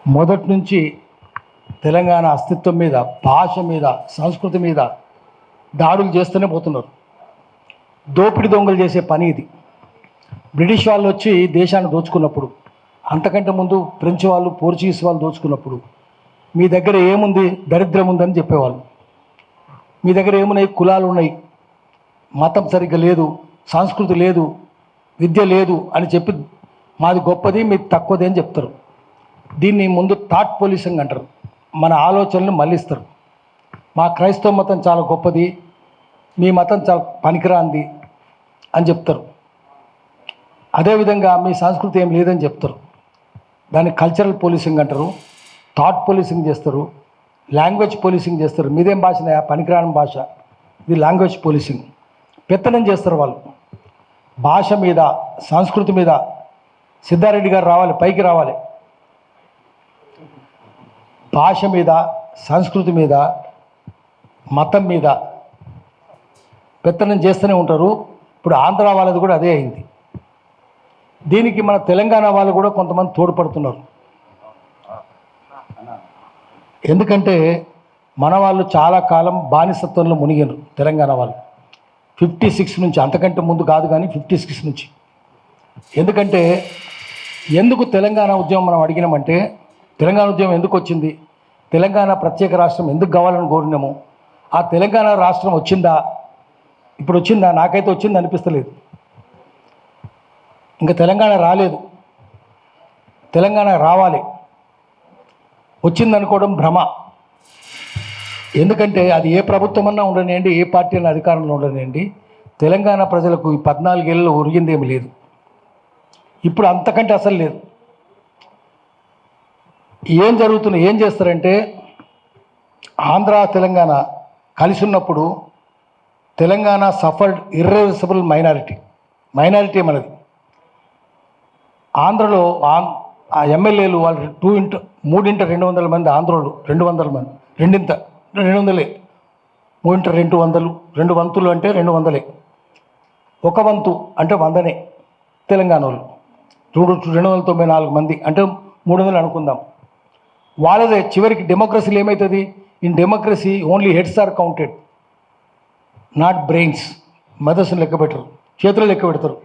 మొదటి నుంచి తెలంగాణ అస్తిత్వం మీద, భాష మీద, సంస్కృతి మీద దాడులు చేస్తూనే పోతున్నారు. దోపిడి దొంగలు చేసే పని ఇది. బ్రిటిష్ వాళ్ళు వచ్చి దేశాన్ని దోచుకున్నప్పుడు, అంతకంటే ముందు ఫ్రెంచ్ వాళ్ళు, పోర్చుగీస్ వాళ్ళు దోచుకున్నప్పుడు మీ దగ్గర ఏముంది, దరిద్రం ఉందని చెప్పేవాళ్ళు. మీ దగ్గర ఏమున్నాయి, కులాలు ఉన్నాయి, మతం సరిగ్గా లేదు, సంస్కృతి లేదు, విద్య లేదు అని చెప్పి మాది గొప్పది, మీది తక్కువది అని చెప్తారు. దీన్ని ముందు థాట్ పోలీసింగ్ అంటారు. మన ఆలోచనలు మళ్ళిస్తారు. మా క్రైస్తవ మతం చాలా గొప్పది, మీ మతం చాలా పనికిరాంది అని చెప్తారు. అదేవిధంగా మీ సంస్కృతి ఏం లేదని చెప్తారు. దాన్ని కల్చరల్ పోలీసింగ్ అంటారు. థాట్ పోలీసింగ్ చేస్తారు, లాంగ్వేజ్ పోలీసింగ్ చేస్తారు. మీదేం భాషనే, పనికిరాని భాష, ఇది లాంగ్వేజ్ పోలీసింగ్. పెత్తనం చేస్తారు వాళ్ళు భాష మీద, సంస్కృతి మీద. సిద్ధారెడ్డి గారు రావాలి, పైకి రావాలి. భాష మీద, సంస్కృతి మీద, మతం మీద పెత్తనం చేస్తూనే ఉంటారు. ఇప్పుడు ఆంధ్ర వాళ్ళది కూడా అదే అయింది. దీనికి మన తెలంగాణ వాళ్ళు కూడా కొంతమంది తోడ్పడుతున్నారు. ఎందుకంటే మన వాళ్ళు చాలా కాలం బానిసత్వంలో మునిగారు. తెలంగాణ వాళ్ళు 56 నుంచి, అంతకంటే ముందు కాదు కానీ 56 నుంచి. ఎందుకంటే ఎందుకు తెలంగాణ ఉద్యమం మనం అడిగినామంటే, తెలంగాణ ఉద్యమం ఎందుకు వచ్చింది, తెలంగాణ ప్రత్యేక రాష్ట్రం ఎందుకు కావాలని కోరినాము, ఆ తెలంగాణ రాష్ట్రం వచ్చిందా, ఇప్పుడు వచ్చిందా? నాకైతే వచ్చింది అనిపిస్తలేదు. ఇంకా తెలంగాణ రాలేదు, తెలంగాణ రావాలి. వచ్చిందనుకోవడం భ్రమ. ఎందుకంటే అది ఏ ప్రభుత్వం అన్నా ఉండనివ్వండి, ఏ పార్టీ అన్న అధికారంలో ఉండనివ్వండి, తెలంగాణ ప్రజలకు ఈ 14 ఏళ్ళలో ఒరిగిందేమి లేదు. ఇప్పుడు అంతకంటే అసలు లేదు. ఏం జరుగుతుంది, ఏం చేస్తారంటే, ఆంధ్ర తెలంగాణ కలిసి ఉన్నప్పుడు తెలంగాణ సఫర్డ్ ఇర్రెవర్సిబుల్ మైనారిటీ మనది. ఆంధ్రలో ఆ ఎమ్మెల్యేలు వాళ్ళు 3x200 మంది, ఆంధ్రోళ్ళు 200 మంది, 200, 3x200, 2 వంతులు అంటే 200. ఒక వంతు అంటే 100నే తెలంగాణ వాళ్ళు. 294 మంది అంటే 300 అనుకుందాం. వాళ్ళదే చివరికి డెమోక్రసీలు ఏమవుతుంది, in democracy only heads are counted, not brains. మెదస్సును లెక్క పెట్టరు, చేతులు లెక్క పెడతారు.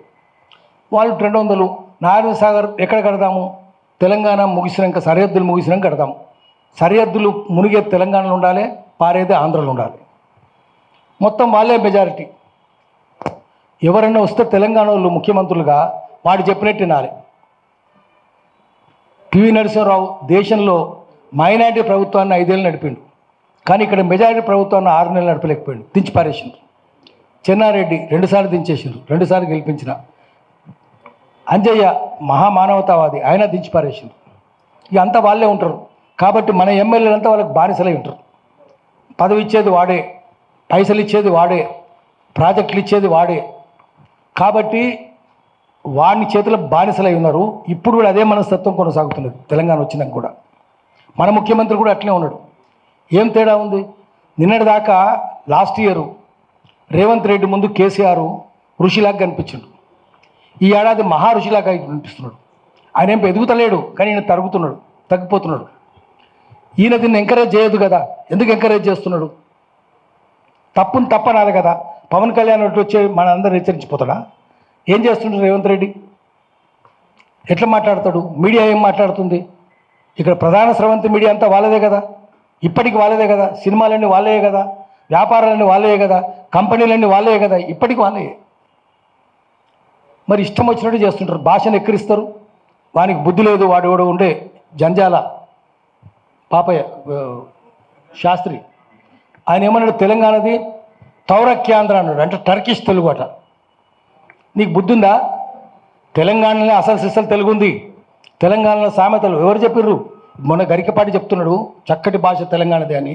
వాళ్ళు 200. నారాయణ సాగర్ ఎక్కడ కడదాము, తెలంగాణ ముగిసినాక, సరిహద్దులు ముగిసినాక కడదాము. సరిహద్దులు మునిగే తెలంగాణలో ఉండాలి, పారేది ఆంధ్రలో ఉండాలి. మొత్తం వాళ్ళే మెజారిటీ. ఎవరైనా వస్తే తెలంగాణ వాళ్ళు ముఖ్యమంత్రులుగా వాడు చెప్పినట్టు వినాలి. పివి నరసింహారావు దేశంలో మైనారిటీ ప్రభుత్వాన్ని 5 ఏళ్ళు నడిపిండు, కానీ ఇక్కడ మెజారిటీ ప్రభుత్వాన్ని 6 నెలలు నడపలేకపోయిండు, దించి పారేసిండు. చెన్నారెడ్డి 2 సార్లు దించేసిండు, 2 సార్లు గెలిపించిన. అంజయ్య మహామానవతావాది, ఆయన దించి పారేసిండు. ఇక అంతా వాళ్ళే ఉంటారు. కాబట్టి మన ఎమ్మెల్యేలంతా వాళ్ళకి బానిసలై ఉంటారు. పదవి ఇచ్చేది వాడే, పైసలు ఇచ్చేది వాడే, ప్రాజెక్టులు ఇచ్చేది వాడే. కాబట్టి వాడిని చేతుల బానిసలై ఉన్నారు. ఇప్పుడు కూడా అదే మనస్తత్వం కొనసాగుతున్నది. తెలంగాణ వచ్చినాక కూడా మన ముఖ్యమంత్రి కూడా అట్లే ఉన్నాడు. ఏం తేడా ఉంది? నిన్నటిదాకా లాస్ట్ ఇయర్ రేవంత్ రెడ్డి ముందు కేసీఆర్ ఋషిలాగా కనిపించిండు. ఈ ఏడాది మహా ఋషిలాగా కనిపిస్తున్నాడు. ఆయన ఏం ఎదుగుతలేడు, కానీ ఈయన తగ్గిపోతున్నాడు. ఈయన దీన్ని ఎంకరేజ్ చేయదు కదా. ఎందుకు ఎంకరేజ్ చేస్తున్నాడు? తప్పుని తప్పనాలి కదా. పవన్ కళ్యాణ్ వచ్చి మన అందరూ హెచ్చరించిపోతాడా? ఏం చేస్తుంటాడు రేవంత్ రెడ్డి? ఎట్లా మాట్లాడతాడు? మీడియా ఏం మాట్లాడుతుంది? ఇక్కడ ప్రధాన స్రవంతి మీడియా అంతా వాళ్ళదే కదా, ఇప్పటికి వాళ్ళదే కదా. సినిమాలన్నీ వాళ్ళే కదా, వ్యాపారాలన్నీ వాళ్ళే కదా, కంపెనీలన్నీ వాళ్ళే కదా, ఇప్పటికి వాళ్ళే. మరి ఇష్టం వచ్చినట్టు చేస్తుంటారు, భాషను ఎక్కిరిస్తారు. వానికి బుద్ధి లేదు. వాడు ఉండే జంజాల పాపయ్య శాస్త్రి, ఆయన ఏమన్నాడు, తెలంగాణది తౌరక్యాంధ్ర అన్నాడు, అంటే టర్కిష్ తెలుగు అట. నీకు బుద్ధి ఉందా? తెలంగాణలో అసలు సిసలు తెలుగు ఉంది. తెలంగాణలో సామెతలు ఎవరు చెప్పిర్రు? మొన్న గరికపాటి చెప్తున్నాడు, చక్కటి భాష తెలంగాణది అని.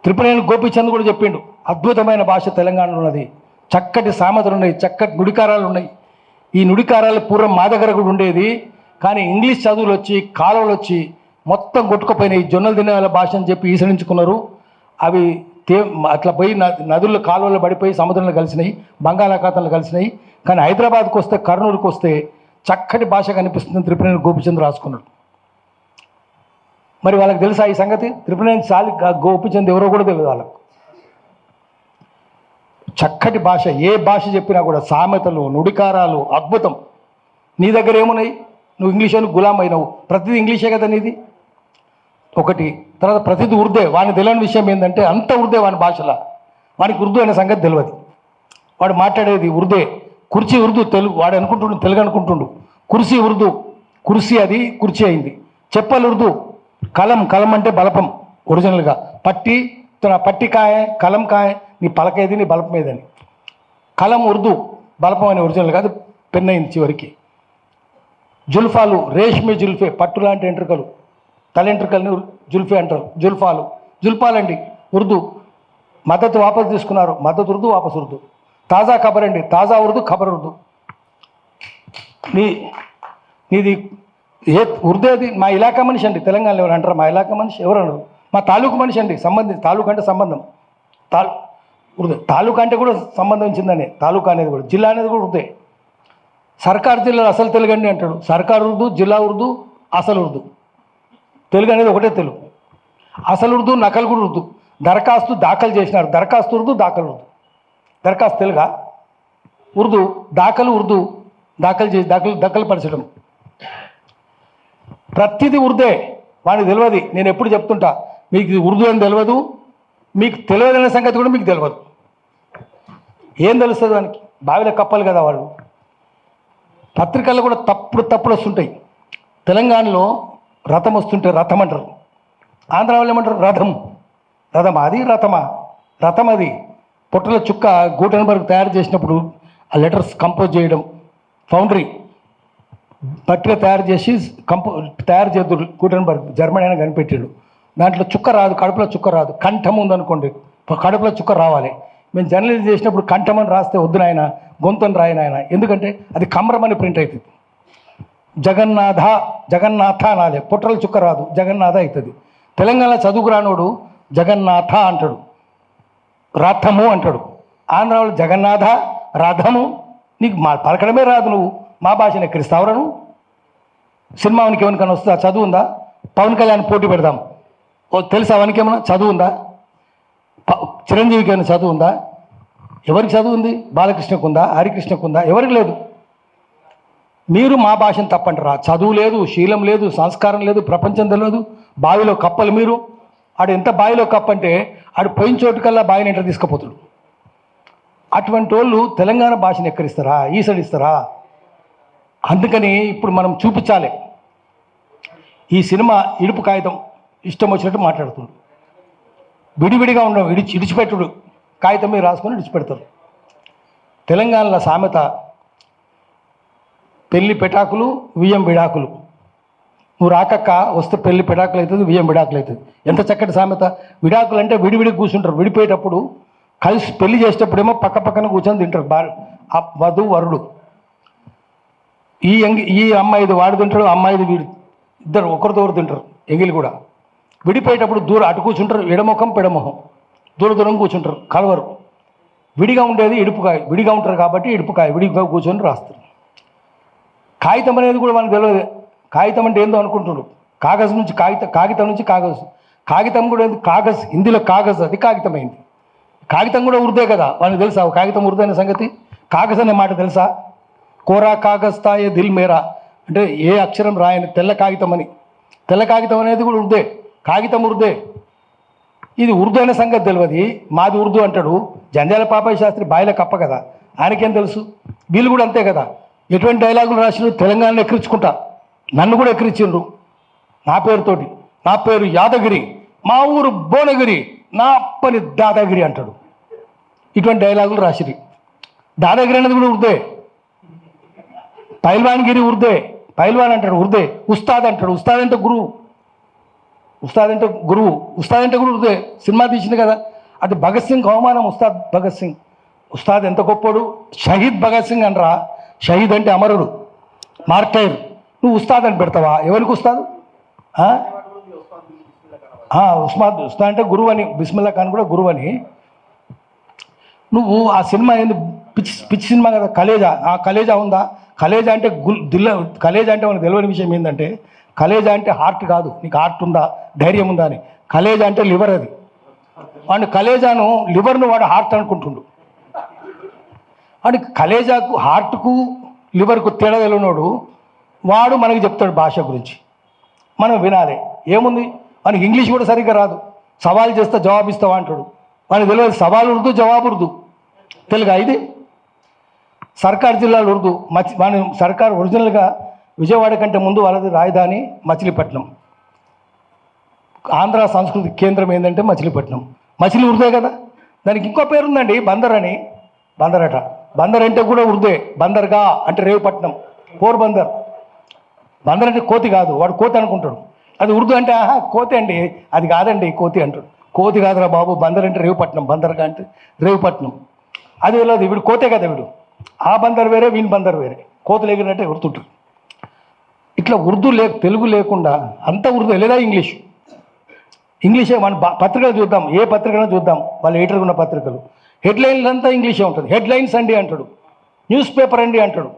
త్రిపురేణి గోపీచంద్ కూడా చెప్పిండు, అద్భుతమైన భాష తెలంగాణలో ఉన్నది, చక్కటి సామెతలు ఉన్నాయి, చక్కటి నుడికారాలు ఉన్నాయి. ఈ నుడికారాలు పూర్వం మా దగ్గర కూడా ఉండేది, కానీ ఇంగ్లీష్ చదువులు వచ్చి, కాలువలు వచ్చి మొత్తం కొట్టుకుపోయినాయి. జొన్నలు తినే వాళ్ళ భాష అని చెప్పి ఈసరించుకున్నారు. అవి అట్లా పోయి నదుల్లో, కాలువల్లో పడిపోయి సముద్రంలో కలిసినాయి, బంగాళాఖాతంలో కలిసినాయి. కానీ హైదరాబాద్కి వస్తే, కర్నూలుకి వస్తే చక్కటి భాష కనిపిస్తుందని త్రిపురేణి గోపీచంద్ రాసుకున్నాడు. మరి వాళ్ళకి తెలుసా ఈ సంగతి? త్రిపురనేని సాలి గోపిచంద్ ఎవరో కూడా తెలియదు వాళ్ళకు. చక్కటి భాష, ఏ భాష చెప్పినా కూడా సామెతలు, నుడికారాలు అద్భుతం. నీ దగ్గర ఏమున్నాయి? నువ్వు ఇంగ్లీష్ అని గులాం అయినావు, ప్రతిదీ ఇంగ్లీషే కదా నీది. ఒకటి తర్వాత ప్రతిదీ ఉర్దే. వాడిని తెలియని విషయం ఏంటంటే అంత ఉర్దే వాని భాషలో. వానికి ఉర్దూ అనే సంగతి తెలియదు. వాడు మాట్లాడేది ఉర్దే. కుర్చీ ఉర్దూ తెలుగు, వాడు అనుకుంటుండు తెలుగు అనుకుంటుండు. కుర్సీ ఉర్దూ, కుర్సీ అది కుర్చీ అయింది. చెప్పలు ఉర్దూ. కలం, కలం అంటే బలపం ఒరిజినల్గా. పట్టి, పట్టి కాయ, కలం కాయ, నీ పలకేది నీ బలపం ఏదని. కలం ఉర్దూ, బలపం అని ఒరిజినల్గా, అది పెన్ అయింది చివరికి. జుల్ఫాలు, రేష్మి జుల్ఫే, పట్టు లాంటి ఎంట్రుకలు, తల ఎంట్రుకల్ని జుల్ఫే అంటారు. జుల్ఫాలండి ఉర్దూ. మద్దతు వాపసు తీసుకున్నారు, మద్దతు ఉర్దూ, వాపసు ఉర్దూ. తాజా ఖబర్ అండి, తాజా ఉర్దూ, ఖబర్ ఉర్దూ. నీది ఏ ఉర్దూ? అది మా ఇలాకా మనిషి అండి. తెలంగాణలో ఎవరు అంటారు మా ఇలాకా మనిషి? ఎవరు అనరు. మా తాలూకు మనిషి అండి. తాలూకు అంటే సంబంధం. ఉర్దూ. తాలూకా అంటే కూడా సంబంధించిందని. తాలూకా అనేది కూడా, జిల్లా అనేది కూడా ఉర్దే. సర్కార్ జిల్లాలో అసలు తెలుగు అండి అంటాడు. సర్కార్ ఉర్దూ, జిల్లా ఉర్దూ, అసలు ఉర్దూ. తెలుగు అనేది ఒకటే తెలుగు. అసలు ఉర్దూ, నకలు కూడా ఉర్దూ. దరఖాస్తు దాఖలు చేసినారు, దరఖాస్తు ఉర్దూ, దాఖలు ఉర్దూ. దరఖాస్తు తెలుగా? ఉర్దూ. దాఖలు ఉర్దూ, దాఖలు చేసి దఖలు పరచడం. ప్రతిదీ ఉర్దే. వాడికి తెలియదు. నేను ఎప్పుడు చెప్తుంటా, మీకు ఉర్దూ అని తెలియదు, మీకు తెలియదనే సంగతి కూడా మీకు తెలియదు. ఏం తెలుస్తుంది దానికి? బావిలో కప్పలు కదా వాళ్ళు. పత్రికల్లో కూడా తప్పుడు వస్తుంటాయి. తెలంగాణలో రథం వస్తుంటే రథం అంటారు, ఆంధ్ర వాళ్ళు ఏమంటారు? రథం. అది రథం అది. పొట్టల చుక్క గూటెన్బర్గ్ తయారు చేసినప్పుడు ఆ లెటర్స్ కంపోజ్ చేయడం, ఫౌండరీ పట్టిక తయారు చేద్దరు. గూటెన్బర్గ్ జర్మనీ అని కనిపెట్టాడు. దాంట్లో చుక్క రాదు, కడుపులో చుక్క రాదు. కంఠం ఉందనుకోండి, కడుపులో చుక్క రావాలి. మేము జర్నలిజం చేసినప్పుడు కంఠం అని రాస్తే వద్దు నాయన, గొంతుని రాయన ఆయన, ఎందుకంటే అది కమ్రమని ప్రింట్ అవుతుంది. జగన్నాథ అనాలి, పొట్టల చుక్క రాదు, జగన్నాథ అవుతుంది. తెలంగాణ చదువుకు రానోడు జగన్నాథ అంటాడు, రథము అంటాడు. ఆంధ్ర వాళ్ళు జగన్నాథ, రథము. నీకు పలకడమే రాదు, నువ్వు మా భాషను ఎక్కిరిస్తావురా నువ్వు? సినిమానికి ఎవరికైనా వస్తుందా? చదువు ఉందా? పవన్ కళ్యాణ్ పోటీ పెడదాం, తెలుసా అవనికి ఏమన్నా చదువు ఉందా? చిరంజీవికి ఏమైనా చదువు ఉందా? ఎవరికి చదువు ఉంది? బాలకృష్ణకు ఉందా? హరికృష్ణకు ఉందా? ఎవరికి లేదు. మీరు మా భాషను తప్పంటారా? చదువు లేదు, శీలం లేదు, సంస్కారం లేదు, ప్రపంచం తెలియదు. బావిలో కప్పలు మీరు. ఆడు ఎంత బావిలో కప్ప అంటే ఆడు పోయిన చోటుకల్లా బావిని ఎంటర్ తీసుకుపోతాడు. అటువంటి వాళ్ళు తెలంగాణ భాషను ఎక్కడిస్తారా? ఈసడిస్తారా? అందుకని ఇప్పుడు మనం చూపించాలి. ఈ సినిమా ఇడుపు కాగితం ఇష్టం వచ్చినట్టు మాట్లాడుతుంది. విడివిడిగా ఉండవు, ఇడిచిపెట్టుడు. కాగితం మీద రాసుకొని ఇడిచిపెడతారు. తెలంగాణలో సామెత పెళ్లి పెటాకులు, వియ్యం విడాకులు. నువ్వు రాకక్క వస్తే పెళ్లి పెటాకులు అవుతుంది, వియ్యం విడాకులు అవుతుంది. ఎంత చక్కటి సామెత. విడాకులు అంటే విడివిడి కూర్చుంటారు. విడిపోయేటప్పుడు కలిసి పెళ్లి చేసేటప్పుడేమో పక్క పక్కన కూర్చొని తింటారు వధువు వరుడు. ఈ అమ్మాయిది వాడు తింటాడు, అమ్మాయిది వీడు, ఇద్దరు ఒకరితో ఒకరు తింటారు. ఎంగిలి కూడా. విడిపోయేటప్పుడు దూరం అటు కూర్చుంటారు, ఎడముఖం పెడమొహం, దూరం కూర్చుంటారు, కలవరు. విడిగా ఉండేది ఇడుపుకాయ. విడిగా ఉంటారు కాబట్టి ఇడుపుకాయ, విడిగా కూర్చొని రాస్తారు. కాగితం అనేది కూడా మనకు తెలియదు. కాగితం అంటే ఏందో అనుకుంటున్నాడు. కాగితం నుంచి కాగితం కూడా ఏంది? కాగజ్, హిందీలో కాగజ్, అది కాగితం అయింది. కాగితం కూడా ఉర్దే కదా, వాళ్ళకి తెలుసా కాగితం ఉర్దే అనే సంగతి? కాగజ్ అనే మాట తెలుసా? కోరా కాగజ్ తాయే దిల్ మేరా అంటే ఏ అక్షరం రాయని తెల్ల కాగితం అని. తెల్ల కాగితం అనేది కూడా ఉర్దే, కాగితం ఉర్దే. ఇది ఉర్దూ అనే సంగతి తెలియదు. మాది ఉర్దూ అంటాడు. జంజాల పాపయ్య శాస్త్రి బాయిల కప్ప కదా, ఆయనకేం తెలుసు? వీళ్ళు కూడా అంతే కదా. ఎటువంటి డైలాగులు రాసిన తెలంగాణలో ఎక్కిరించుకుంటా, నన్ను కూడా ఎక్కిరించిండ్రు నా పేరుతోటి. నా పేరు యాదగిరి, మా ఊరు భువనగిరి, నా పని దాదాగిరి అంటాడు. ఇటువంటి డైలాగులు రాసిరి. దాదాగిరి అనేది కూడా ఉర్దే. పైల్వాన్గిరి ఉర్దే, పైల్వాన్ అంటాడు ఉర్దే. ఉస్తాద్ అంటాడు, ఉస్తాద్ అంటే గురువు. ఉస్తాద్ అంటే కూడా ఉర్దే. సినిమా తీసింది కదా, అది భగత్ సింగ్ అవమానం. ఉస్తాద్ భగత్ సింగ్, ఉస్తాద్ ఎంత గొప్పడు. షహీద్ భగత్ సింగ్ అనరా. షహీద్ అంటే అమరుడు, మార్టైర్. నువ్వు ఉస్తాద్ అని పెడతావా? ఎవరికి ఉస్తాద్? ఉస్తాద్ అంటే గురువు అని. బిస్మిల్లా ఖాన్ కూడా గురువు అని. నువ్వు ఆ సినిమా ఏంది? పిచ్చి సినిమా కదా కలేజా. ఆ కలేజా ఉందా? కలేజా అంటే కలేజా అంటే మనకు తెలియని విషయం ఏంటంటే కలేజా అంటే హార్ట్ కాదు, నీకు హార్ట్ ఉందా, ధైర్యం ఉందా అని. కలేజా అంటే లివర్. అది వాడిని కలేజాను లివర్ను వాడు హార్ట్ అనుకుంటుండు. వాడి కలేజాకు హార్ట్కు లివర్కు తేడా తెలియనోడు వాడు మనకి చెప్తాడు భాష గురించి, మనం వినాలి. ఏముంది, మనకి ఇంగ్లీష్ కూడా సరిగ్గా రాదు. సవాల్ చేస్తే జవాబు ఇస్తావా అంటాడు. మనకి తెలియదు సవాల్ ఉర్దూ, జవాబు ఉర్దూ. తెలుగా ఇది సర్కార్ జిల్లాలో ఉర్దూ. మన సర్కార్ ఒరిజినల్గా విజయవాడ కంటే ముందు వాళ్ళది రాజధాని మచిలీపట్నం. ఆంధ్ర సంస్కృతి కేంద్రం ఏంటంటే మచిలీపట్నం. మచిలీ ఉర్దే కదా. దానికి ఇంకో పేరు ఉందండి, బందర్ అని. బందర్ అట. బందర్ అంటే కూడా ఉర్దే. బందర్గా అంటే రేవుపట్నం, పోర్బందర్. బందర్ అంటే కోతి కాదు, వాడు కోతి అనుకుంటాడు. అది ఉర్దూ అంటే ఆహా కోతి అండి, అది కాదండి కోతి అంటాడు. కోతి కాదురా బాబు, బందర్ అంటే రేవుపట్నం, బందర్గా అంటే రేవుపట్నం. అది వెళ్ళదు, వీడు కోతే కదా వీడు. ఆ బందర్ వేరే, వీని బందర్ వేరే. కోతులు ఎగిరినట్టే గుర్తుంటారు. ఇట్లా ఉర్దూ తెలుగు లేకుండా అంత ఉర్దూ లేదా ఇంగ్లీషే. మన పత్రికలు చూద్దాం, ఏ పత్రికను చూద్దాం, వాళ్ళు ఎడిటర్గా ఉన్న పత్రికలు హెడ్లైన్లు అంతా ఇంగ్లీషే ఉంటుంది. హెడ్లైన్స్ అండి అంటాడు, న్యూస్ పేపర్ అండి అంటాడు.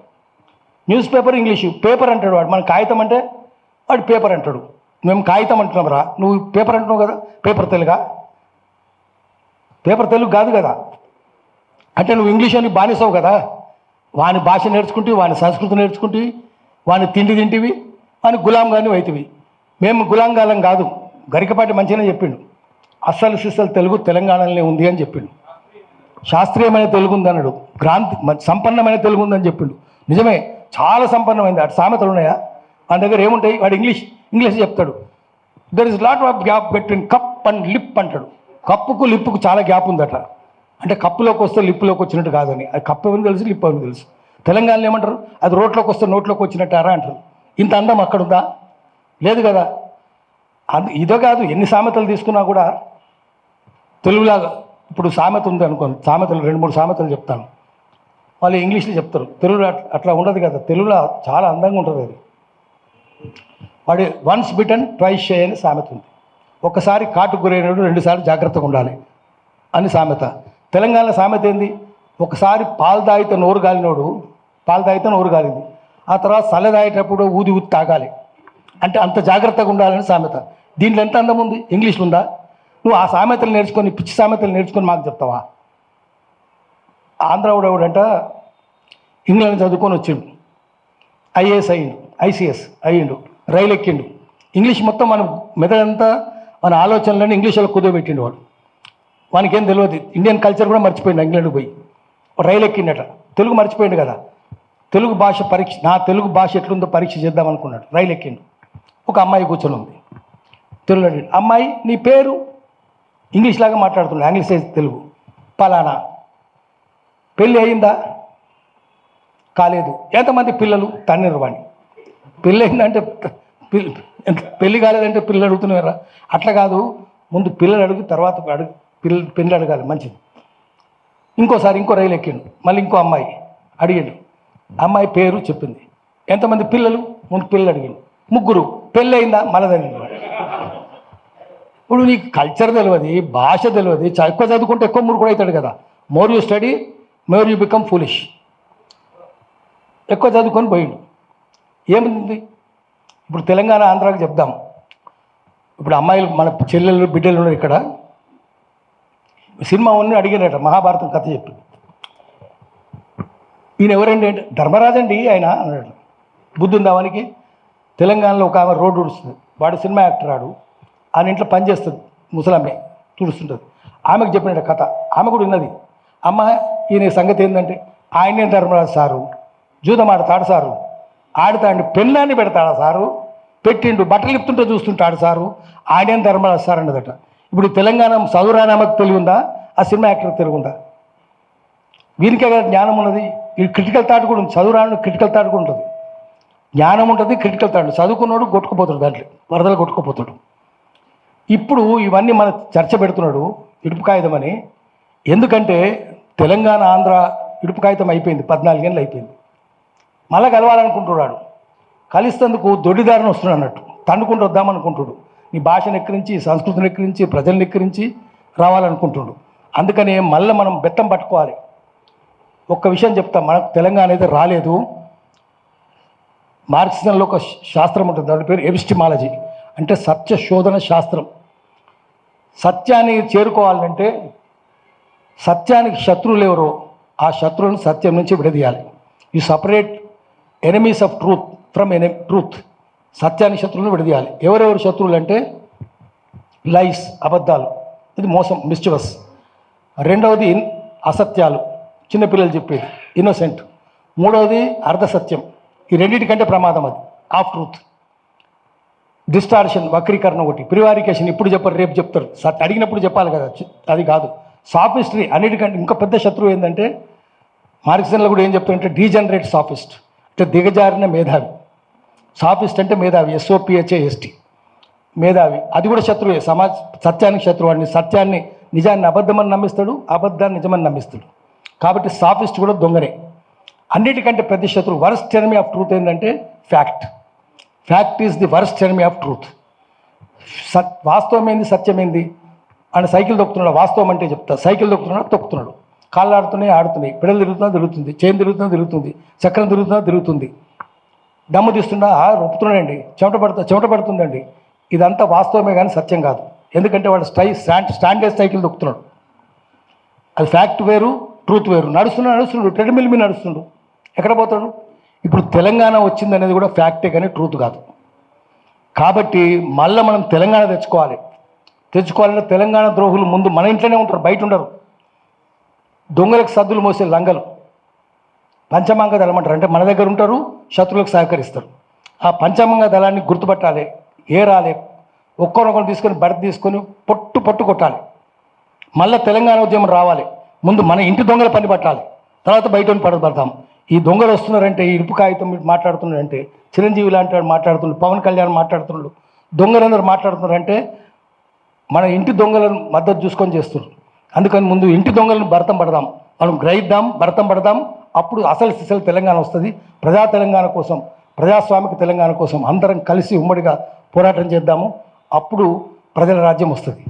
న్యూస్ పేపర్ ఇంగ్లీషు, పేపర్ అంటాడు వాడు. మన కాగితం అంటే వాడు పేపర్ అంటాడు. మేము కాగితం అంటున్నాం రా, నువ్వు పేపర్ అంటున్నావు కదా. పేపర్ తెలుగా? పేపర్ తెలుగు కాదు కదా. అంటే నువ్వు ఇంగ్లీష్ అని బానిసావు కదా. వాని భాష నేర్చుకుంటే, వాని సంస్కృతి నేర్చుకుంటే, వాని తిండి తింటివి, వాని గులాంగాని అవుతుంది. మేము గులాంగాలం కాదు. గరికపాటి మంచిగానే చెప్పిండు, అస్సలు సిస్సలు తెలుగు తెలంగాణలోనే ఉంది అని చెప్పిండు. శాస్త్రీయమైన తెలుగు ఉందన్నాడు, సంపన్నమైన తెలుగు ఉందని చెప్పిండు. నిజమే, చాలా సంపన్నమైంది. అటు సామెతలు ఉన్నాయా? మన దగ్గర ఏముంటాయి? వాడు ఇంగ్లీష్ చెప్తాడు. There is lot of gap between cup and lip అంటాడు. కప్పుకు లిప్పుకు చాలా గ్యాప్ ఉందట. అంటే కప్పులోకి వస్తే లిప్పులోకి వచ్చినట్టు కాదని. అది కప్పు అని తెలుసు, లిప్పు అని తెలుసు. తెలంగాణలో ఏమంటారు? అది రోట్లోకి వస్తే నోట్లోకి వచ్చినట్టారా అంటారు. ఇంత అందం అక్కడ ఉందా? లేదు కదా. ఇదో కాదు, ఎన్ని సామెతలు తీసుకున్నా కూడా తెలుగులాగా. ఇప్పుడు సామెత ఉంది అనుకోండి, సామెతలు 2-3 సామెతలు చెప్తాను, వాళ్ళు ఇంగ్లీష్లో చెప్తారు. తెలుగులో అట్లా ఉండదు కదా. తెలుగులో చాలా అందంగా ఉంటుంది అది. వాడి వన్స్ బిటన్ ట్వైస్ షై అని సామెత ఉంది. ఒకసారి కాటుకు గురైనడు 2 సార్లు జాగ్రత్తగా ఉండాలి అని సామెత. తెలంగాణ సామెత ఏంది? ఒకసారి పాలు తాగితే నోరు గాలినోడు, పాలు తాగితే నోరు గాలింది, ఆ తర్వాత చల్ల తాగేటప్పుడు ఊది తాగాలి అంటే అంత జాగ్రత్తగా ఉండాలని సామెత. దీంట్లో ఎంత అందం ఉంది? ఇంగ్లీష్లో ఉందా? నువ్వు ఆ సామెతలు నేర్చుకొని, పిచ్చి సామెతలు నేర్చుకొని మాకు చెప్తావా? ఆంధ్రావుడెవడంట ఇంగ్లాండ్ చదువుకొని వచ్చిండు, ఐఏఎస్ అయ్యిండు, ఐసీఎస్ అయ్యిండు, రైలు ఎక్కిండు. ఇంగ్లీష్ మొత్తం మన మెదడంతా, మన ఆలోచనలన్నీ ఇంగ్లీష్లో కుదవబెట్టిండు వాడు. వానికేం తెలియదు, ఇండియన్ కల్చర్ కూడా మర్చిపోయిండు. ఇంగ్లాండ్కి పోయి రైలు ఎక్కిండట, తెలుగు మర్చిపోయిండు కదా. తెలుగు భాష పరీక్ష, నా తెలుగు భాష ఎట్లుందో పరీక్ష చేద్దాం అనుకున్నాడు. రైలు ఎక్కిండు. ఒక అమ్మాయి కూర్చొని ఉంది, తెలుగు అడిగిండు. అమ్మాయి నీ పేరు? ఇంగ్లీష్ లాగా మాట్లాడుతున్నాడు, ఆంగ్లీష్ తెలుగు. పలానా. పెళ్ళి అయిందా? కాలేదు. ఎంతమంది పిల్లలు? తన్నీరు వాణి. పెళ్ళి అయిందంటే పెళ్ళి కాలేదంటే పిల్లలు అడుగుతున్నారా? అట్లా కాదు, ముందు పిల్లలు అడుగు, తర్వాత పెళ్ళి అడగాలి, మంచిది. ఇంకోసారి ఇంకో రైలు ఎక్కిండు, మళ్ళీ ఇంకో అమ్మాయి అడిగిండు. అమ్మాయి పేరు చెప్పింది. ఎంతమంది పిల్లలు? ముందు పిల్లలు అడిగిండు. 3. పెళ్ళి అయిందా? మళ్ళీ. ఇప్పుడు నీకు కల్చర్ తెలియదు, భాష తెలియదు. ఎక్కువ చదువుకుంటే ఎక్కువ మూర్ఖుడు అవుతాడు కదా. More you study more you become foolish. ఎక్కువ చదువుకొని పోయిండు. ఏముంది ఇప్పుడు? తెలంగాణ ఆంధ్రాకి చెప్దాం. ఇప్పుడు అమ్మాయిలు, మన చెల్లెళ్ళు, బిడ్డలు ఉన్నారు ఇక్కడ. సినిమా ఉన్న అడిగినట, మహాభారతం కథ చెప్పి, ఈయన ఎవరండి అంటే ధర్మరాజు అండి ఆయన అన్నాడు. బుద్ధి ఉందా వానికి? తెలంగాణలో ఒక ఆమె రోడ్డు ఉడుస్తుంది, వాడు సినిమా యాక్టర్, ఆడు ఆయన ఇంట్లో పనిచేస్తుంది, ముసలమ్మే తుడుస్తుంటుంది. ఆమెకు చెప్పినట్టు కథ, ఆమె కూడా ఉన్నది. అమ్మ ఈయన సంగతి ఏంటంటే, ఆయనే ధర్మరాజు సారు, జూదం ఆడతాడు సారు, ఆడతాడు, పెళ్ళాన్ని పెడతాడా సారు, పెట్టిండు, బట్టలు ఇప్పుతుంటే చూస్తుంటాడు సారు, ఆయనేం ధర్మరాజు సార్ అన్నదట. ఇప్పుడు తెలంగాణ చదువురానామకు తెలివి ఉందా? ఆ సినిమా యాక్టర్ తిరుగుందా? వీనికే కదా జ్ఞానం ఉన్నది. ఈ క్రిటికల్ థాట్ కూడా ఉంది. చదువురాను క్రిటికల్ థాట్ కూడా ఉంటుంది, జ్ఞానం ఉంటుంది, క్రిటికల్ థాట్. చదువుకున్నాడు కొట్టుకుపోతాడు, దాంట్లో వరదలు కొట్టుకుపోతాడు. ఇప్పుడు ఇవన్నీ మన చర్చ పెడుతున్నాడు ఇడుపు కాగితం అని. ఎందుకంటే తెలంగాణ ఆంధ్ర ఇడుపు కాగితం అయిపోయింది, 14 ఏళ్ళు అయిపోయింది. మళ్ళీ కలవాలనుకుంటున్నాడు. కలిస్తేందుకు దొడ్డిదారిని వస్తున్నాడు అన్నట్టు, తండుకుంటూ వద్దామనుకుంటుడు. నీ భాషను ఎక్కిరించి, సంస్కృతిని ఎక్కిరించి, ప్రజల్ని ఎక్కిరించి రావాలనుకుంటుడు. అందుకని మళ్ళీ మనం బెత్తం పట్టుకోవాలి. ఒక్క విషయం చెప్తాం, మనకు తెలంగాణ అయితే రాలేదు. మార్క్సిజంలో ఒక శాస్త్రం ఉంటుంది, దాని పేరు ఎపిస్టిమాలజీ, అంటే సత్య శోధన శాస్త్రం. సత్యాన్ని చేరుకోవాలంటే సత్యానికి శత్రువులు ఎవరో ఆ శత్రువులను సత్యం నుంచి విడదీయాలి. You separate enemies of truth from truth. సత్యానికి శత్రువులను విడదీయాలి. ఎవరెవరు శత్రువులు అంటే లైస్, అబద్ధాలు, ఇది మోసం, మిస్చివస్. రెండవది అసత్యాలు, చిన్నపిల్లలు చెప్పేది, ఇన్నోసెంట్. మూడవది అర్ధసత్యం, ఈ రెండింటికంటే ప్రమాదం అది, ఆఫ్ ట్రూత్. డిస్టార్షన్, వక్రీకరణ ఒకటి. ప్రివారికేషన్, ఇప్పుడు చెప్పరు రేపు చెప్తారు, అడిగినప్పుడు చెప్పాలి కదా, అది కాదు. సాఫిస్ట్రీ, అన్నిటికంటే ఇంకా పెద్ద శత్రువు ఏంటంటే మార్క్సిజంలో కూడా ఏం చెప్తారంటే డీజనరేట్ సాఫిస్ట్, అంటే దిగజారిన మేధావి. సాఫిస్ట్ అంటే మేధావి, SOPHAST, మేధావి. అది కూడా శత్రువే, సత్యానికి శత్రువు అండి. సత్యాన్ని, నిజాన్ని అబద్ధమని నమ్మిస్తాడు, అబద్ధాన్ని నిజమని నమ్మిస్తాడు. కాబట్టి సాఫిస్ట్ కూడా దొంగనే. అన్నిటికంటే పెద్ద శత్రువు, వరస్ట్ ఎనిమీ ఆఫ్ ట్రూత్ ఏంటంటే fact. Fact is the worst enemy of truth. వాస్తవం ఏంది, సత్యం ఏంది అని సైకిల్ తొక్కుతున్నాడు, వాస్తవం అంటే చెప్తా. సైకిల్ తొక్కుతున్నాడు, తొక్కుతున్నాడు, కాళ్ళు ఆడుతున్నాయి, ఆడుతున్నాయి, పిడలు తిరుగుతున్నా తిరుగుతుంది, చైన్ తిరుగుతున్నా తిరుగుతుంది, చక్రం తిరుగుతున్నా తిరుగుతుంది, దమ్ము తీస్తున్నా రొప్పుతున్నాడండి, చెమట పడుతుందండి. ఇదంతా వాస్తవమే కానీ సత్యం కాదు. ఎందుకంటే వాడు స్టాండర్డ్ సైకిల్ తొక్కుతున్నాడు. అది ఫ్యాక్ట్ వేరు, ట్రూత్ వేరు. నడుస్తున్నాడు, ట్రెడ్మిల్ మీద నడుస్తున్నాడు, ఎక్కడ పోతాడు? ఇప్పుడు తెలంగాణ వచ్చింది అనేది కూడా ఫ్యాక్టే కానీ ట్రూత్ కాదు. కాబట్టి మళ్ళీ మనం తెలంగాణ తెచ్చుకోవాలంటే తెలంగాణ ద్రోహులు ముందు మన ఇంట్లోనే ఉంటారు, బయట ఉండరు. దొంగలకు సద్దులు మోసే లంగలు పంచమాంగ దళం అంటారు, అంటే మన దగ్గర ఉంటారు, శత్రువులకు సహకరిస్తారు. ఆ పంచమాంగ దళాన్ని గుర్తుపట్టాలి, ఏరాలి, ఒక్కొక్కరు తీసుకొని బడత తీసుకొని పొట్టు కొట్టాలి. మళ్ళీ తెలంగాణ ఉద్యమం రావాలి. ముందు మన ఇంటి దొంగల పని పట్టాలి, తర్వాత బయట పడతాం. ఈ దొంగలు వస్తున్నారంటే, ఈ ఇరుపు కాగితం మాట్లాడుతున్నారంటే, చిరంజీవి లాంటి వాడు మాట్లాడుతున్నాడు, పవన్ కళ్యాణ్ మాట్లాడుతున్నాడు, దొంగలందరూ మాట్లాడుతున్నారంటే మన ఇంటి దొంగలను మద్దతు చూసుకొని చేస్తున్నారు. అందుకని ముందు ఇంటి దొంగలను భరతం పడదాం, మనం గ్రహిద్దాం, భరతం పడదాం. అప్పుడు అసలు తెలంగాణ వస్తుంది. ప్రజా తెలంగాణ కోసం, ప్రజాస్వామిక తెలంగాణ కోసం అందరం కలిసి ఉమ్మడిగా పోరాటం చేద్దాము. అప్పుడు ప్రజల రాజ్యం వస్తుంది.